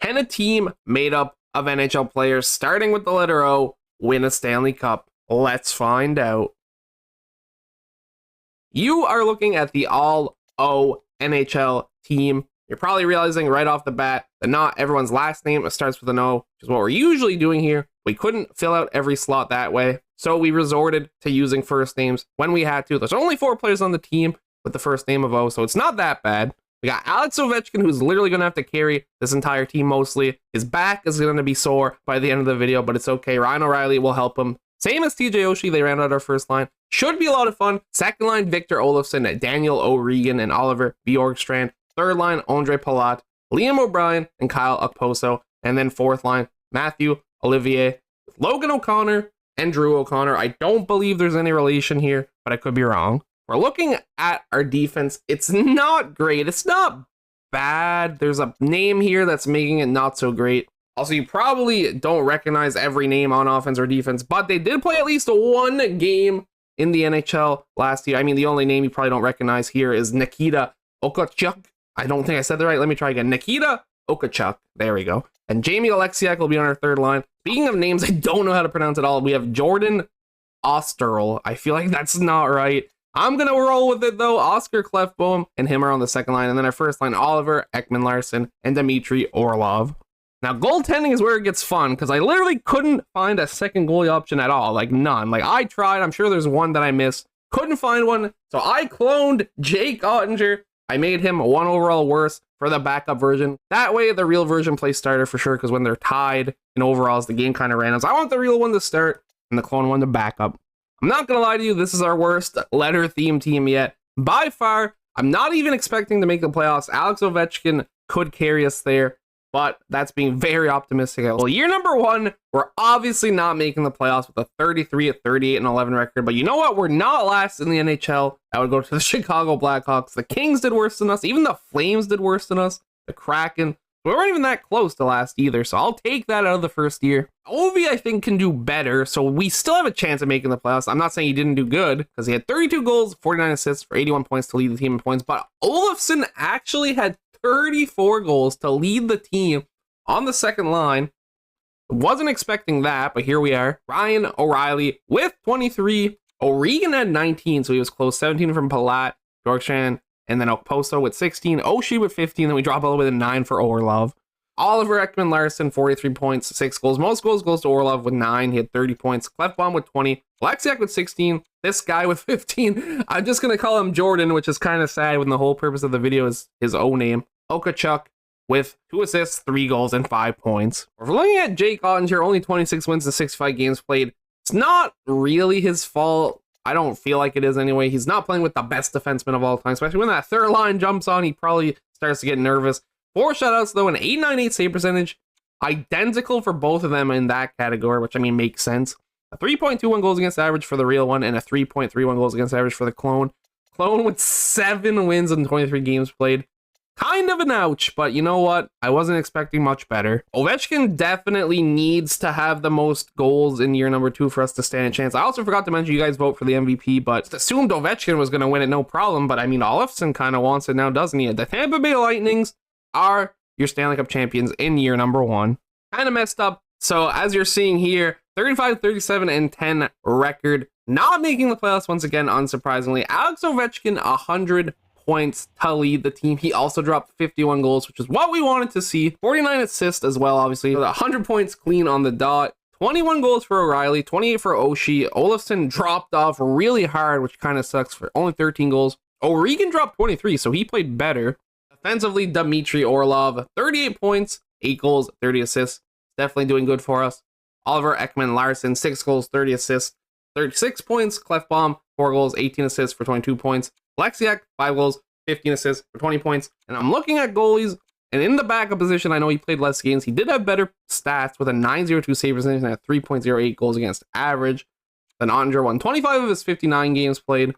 Can a team made up of NHL players starting with the letter O win a Stanley Cup? Let's find out. You are looking at the all-O NHL team. You're probably realizing right off the bat that not everyone's last name starts with an O, which is what we're usually doing here. We couldn't fill out every slot that way, so we resorted to using first names when we had to. There's only 4 players on the team with the first name of O, so it's not that bad. We got Alex Ovechkin, who's literally going to have to carry this entire team mostly. His back is going to be sore by the end of the video, but it's okay. Ryan O'Reilly will help him. Same as TJ Oshie, they ran out our first line. Should be a lot of fun. Second line, Victor Olofsson, Daniel O'Regan, and Oliver Bjorkstrand. Third line, Andre Palat, Liam O'Brien, and Kyle Okposo. And then fourth line, Matthew Olivier, Logan O'Connor, and Drew O'Connor. I don't believe there's any relation here, but I could be wrong. We're looking at our defense. It's not great. It's not bad. There's a name here that's making it not so great. Also, you probably don't recognize every name on offense or defense, but they did play at least one game in the NHL last year. I mean, the only name you probably don't recognize here is Nikita Okachuk. I don't think I said that right. Let me try again. Nikita Okachuk. There we go. And Jamie Alexiak will be on our third line. Speaking of names I don't know how to pronounce at all, we have Jordan Osterl. I feel like that's not right. I'm going to roll with it, though. Oscar Clefbaum and him are on the second line. And then our first line, Oliver Ekman-Larsson and Dmitry Orlov. Now, goaltending is where it gets fun, because I literally couldn't find a second goalie option at all. Like, none. Like, I tried. I'm sure there's one that I missed. Couldn't find one. So I cloned Jake Ottinger. I made him 1 overall worse for the backup version. That way, the real version plays starter for sure, because when they're tied in overalls, the game kind of randoms. I want the real one to start and the clone one to backup. I'm not going to lie to you, this is our worst letter theme team yet. By far, I'm not even expecting to make the playoffs. Alex Ovechkin could carry us there, but that's being very optimistic. Well, year number 1, we're obviously not making the playoffs with a 33, 38, and 11 record. But you know what? We're not last in the NHL. That would go to the Chicago Blackhawks. The Kings did worse than us. Even the Flames did worse than us. The Kraken. We weren't even that close to last either, so I'll take that out of the first year. Ovi, I think, can do better, so we still have a chance of making the playoffs. I'm not saying he didn't do good, because he had 32 goals, 49 assists for 81 points to lead the team in points, but Olofsson actually had 34 goals to lead the team on the second line. Wasn't expecting that, but here we are. Ryan O'Reilly with 23. O'Regan had 19, so he was close. 17 from Palat, Bjorkstrand, and then Okposo with 16, Oshie with 15, then we drop all the way to 9 for Orlov. Oliver Ekman-Larsson, 43 points, 6 goals. Most goals goes to Orlov with 9. He had 30 points. Clefbaum with 20. Alexiak with 16. This guy with 15. I'm just going to call him Jordan, which is kind of sad when the whole purpose of the video is his own name. Okachuk with 2 assists, 3 goals, and 5 points. If we're looking at Jake Ottinger, only 26 wins and 65 games played. It's not really his fault. I don't feel like it is anyway. He's not playing with the best defenseman of all time, especially when that third line jumps on. He probably starts to get nervous. 4 shutouts, though, an .898 save percentage. Identical for both of them in that category, which, I mean, makes sense. A 3.21 goals against average for the real one, and a 3.31 goals against average for the clone. Clone with 7 wins and 23 games played. Kind of an ouch, but you know what? I wasn't expecting much better. Ovechkin definitely needs to have the most goals in year number 2 for us to stand a chance. I also forgot to mention you guys vote for the MVP, but assumed Ovechkin was going to win it, no problem. But I mean, Olofsson kind of wants it now, doesn't he? The Tampa Bay Lightnings are your Stanley Cup champions in year number 1. Kind of messed up. So as you're seeing here, 35, 37, and 10 record. Not making the playoffs once again, unsurprisingly. Alex Ovechkin, 100 points to lead the team. He also dropped 51 goals, which is what we wanted to see. 49 assists as well, obviously. 100 points clean on the dot. 21 goals for O'Reilly, 28 for Oshie. Olofsson dropped off really hard, which kind of sucks, for only 13 goals. O'Regan dropped 23, so he played better. Offensively, Dmitry Orlov, 38 points, 8 goals, 30 assists. Definitely doing good for us. Oliver Ekman-Larsson, 6 goals, 30 assists, 36 points. Clefbaum, 4 goals, 18 assists for 22 points. Alexiak, 5 goals, 15 assists for 20 points. And I'm looking at goalies, and in the backup position, I know he played less games. He did have better stats with a .902 save percentage and a 3.08 goals against average than Ottinger won 25 of his 59 games played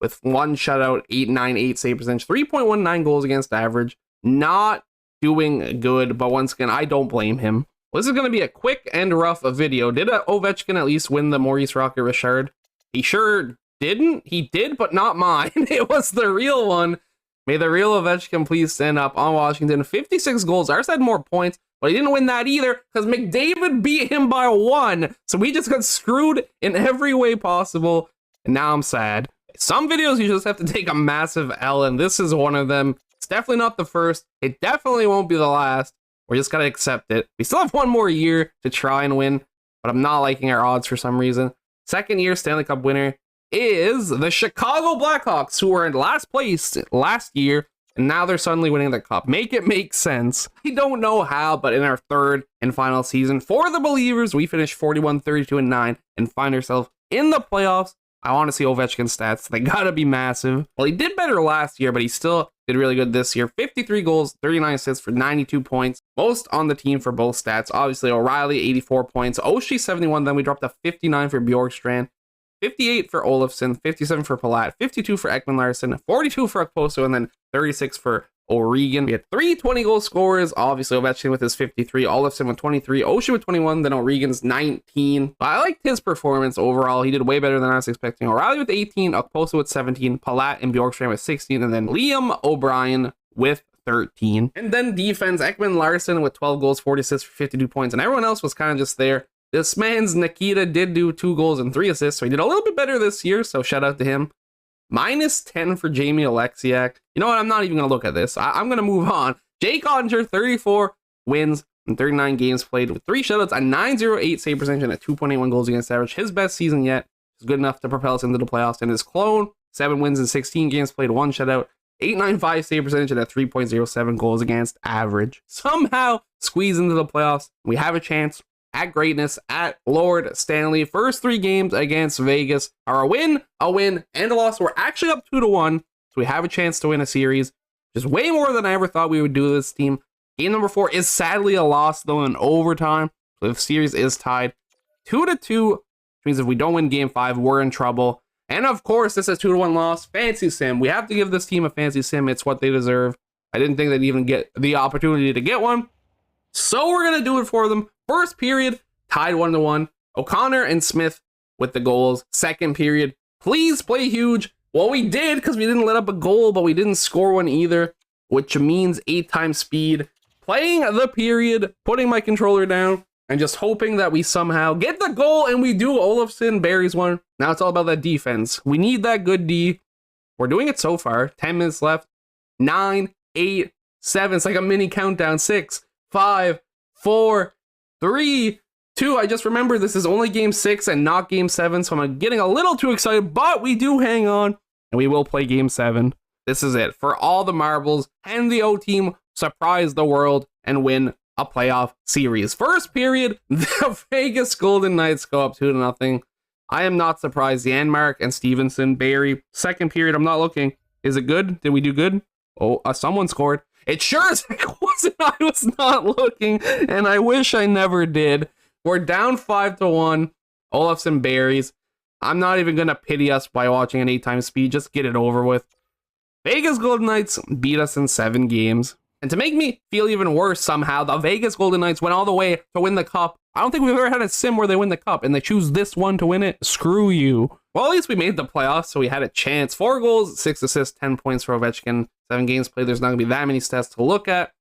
with 1 shutout, .898 save percentage, 3.19 goals against average. Not doing good, but once again, I don't blame him. Well, this is going to be a quick and rough video. Did Ovechkin at least win the Maurice Rocket Richard? He sure didn't. He did, but not mine. It was the real one. May the real Ovechkin please stand up on Washington. 56 goals. Ours had more points, But he didn't win that either because McDavid beat him by 1. So we just got screwed in every way possible. And now I'm sad. Some videos you just have to take a massive L, and this is one of them. It's definitely not the first. It definitely won't be the last. We're just gotta accept it. We still have one more year to try and win, but I'm not liking our odds for some reason. Second year Stanley Cup winner is the Chicago Blackhawks, who were in last place last year, and now they're suddenly winning the cup. Make it make sense. I don't know how, but in our third and final season for the Believers, we finished 41-32-9 and find ourselves in the playoffs. I want to see Ovechkin's stats. They gotta be massive. Well, he did better last year, but he still did really good this year. 53 goals, 39 assists for 92 points. Most on the team for both stats. Obviously, O'Reilly, 84 points. Oshie, 71. Then we dropped to 59 for Bjorkstrand. 58 for Olofsson, 57 for Palat, 52 for Ekman Larsson, 42 for Okposo, and then 36 for O'Regan. We had 3 20-goal scorers. Obviously, Ovechkin with his 53, Olofsson with 23, Oshie with 21, then O'Regan's 19. I liked his performance overall. He did way better than I was expecting. O'Reilly with 18, Okposo with 17, Palat and Bjorkstrand with 16, and then Liam O'Brien with 13. And then defense, Ekman Larsson with 12 goals, 40 assists for 52 points, and everyone else was kind of just there. This man's Nikita did do 2 goals and 3 assists, so he did a little bit better this year, so shout out to him. -10 for Jamie Alexiak. You know what? I'm not even going to look at this. I'm going to move on. Jake Ottinger, 34 wins in 39 games played with 3 shutouts, a .908 save percentage, and a 2.81 goals against average. His best season yet. Is good enough to propel us into the playoffs. And his clone, 7 wins in 16 games played, 1 shutout, .895 save percentage, and a 3.07 goals against average. Somehow squeeze into the playoffs. We have a chance at greatness at Lord Stanley. First 3 games against Vegas are a win, and a loss. We're actually up 2-1, so we have a chance to win a series. Just way more than I ever thought we would do this team. Game number 4 is sadly a loss, though, in overtime. So the series is tied 2-2, which means if we don't win game 5, we're in trouble. And of course, this is 2-1 loss. Fancy sim. We have to give this team a fancy sim. It's what they deserve. I didn't think they'd even get the opportunity to get one. So we're going to do it for them. First period, tied 1-1. O'Connor and Smith with the goals. Second period, please play huge. Well, we did because we didn't let up a goal, but we didn't score one either, which means 8 times speed. Playing the period, putting my controller down, and just hoping that we somehow get the goal, and we do. Olofsson buries one. Now it's all about that defense. We need that good D. We're doing it so far. 10 minutes left. 9, 8, 7. It's like a mini countdown. 6, 5, 4, 3, 2. I just remembered this is only game 6 and not game 7, so I'm getting a little too excited, but we do hang on, and we will play game 7. This is it. For all the marbles, and the O team surprise the world and win a playoff series. First period, the Vegas Golden Knights go up 2-0. I am not surprised. Janmark and Stevenson, Barry. Second period, I'm not looking. Is it good? Did we do good? Oh, someone scored. It sure as heck wasn't. I was not looking, and I wish I never did. We're down 5-1. Olofsson buries. I'm not even going to pity us by watching an 8 times speed. Just get it over with. Vegas Golden Knights beat us in 7 games. And to make me feel even worse somehow, the Vegas Golden Knights went all the way to win the cup. I don't think we've ever had a sim where they win the cup and they choose this one to win it. Screw you. Well, at least we made the playoffs, so we had a chance. 4 goals, 6 assists, 10 points for Ovechkin. 7 games played. There's not going to be that many stats to look at.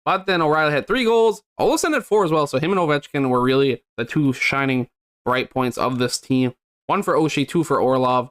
But then O'Reilly had 3 goals. Olofsson had 4 as well, so him and Ovechkin were really the 2 shining bright points of this team. 1 for Oshie, 2 for Orlov.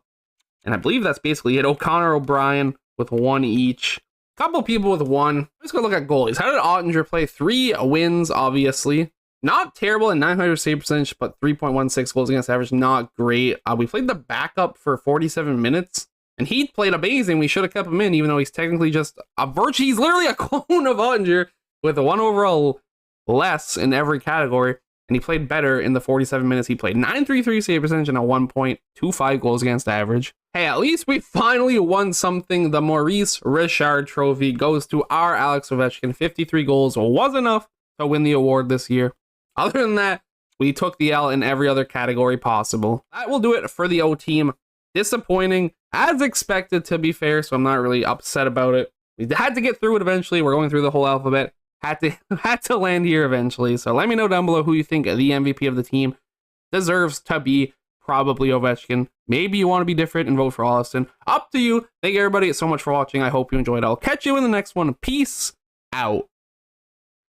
And I believe that's basically it. O'Connor, O'Brien with 1 each. Couple people with 1. Let's go look at goalies. How did Ottinger play? 3 wins, obviously. Not terrible at 900 save percentage, but 3.16 goals against average. Not great. We played the backup for 47 minutes, and he played amazing. We should have kept him in, even though he's technically just a virtue. He's literally a clone of Ottinger with a 1 overall less in every category, and he played better in the 47 minutes he played. 933 save percentage and a 1.25 goals against average. Hey, at least we finally won something. The Maurice Richard Trophy goes to our Alex Ovechkin. 53 goals was enough to win the award this year. Other than that, we took the L in every other category possible. That will do it for the O team. Disappointing, as expected, to be fair, so I'm not really upset about it. We had to get through it eventually. We're going through the whole alphabet. Had to land here eventually. So let me know down below who you think the MVP of the team deserves to be. Probably Ovechkin. Maybe you want to be different and vote for Olofsson. Up to you. Thank you, everybody, so much for watching. I hope you enjoyed. I'll catch you in the next one. Peace out.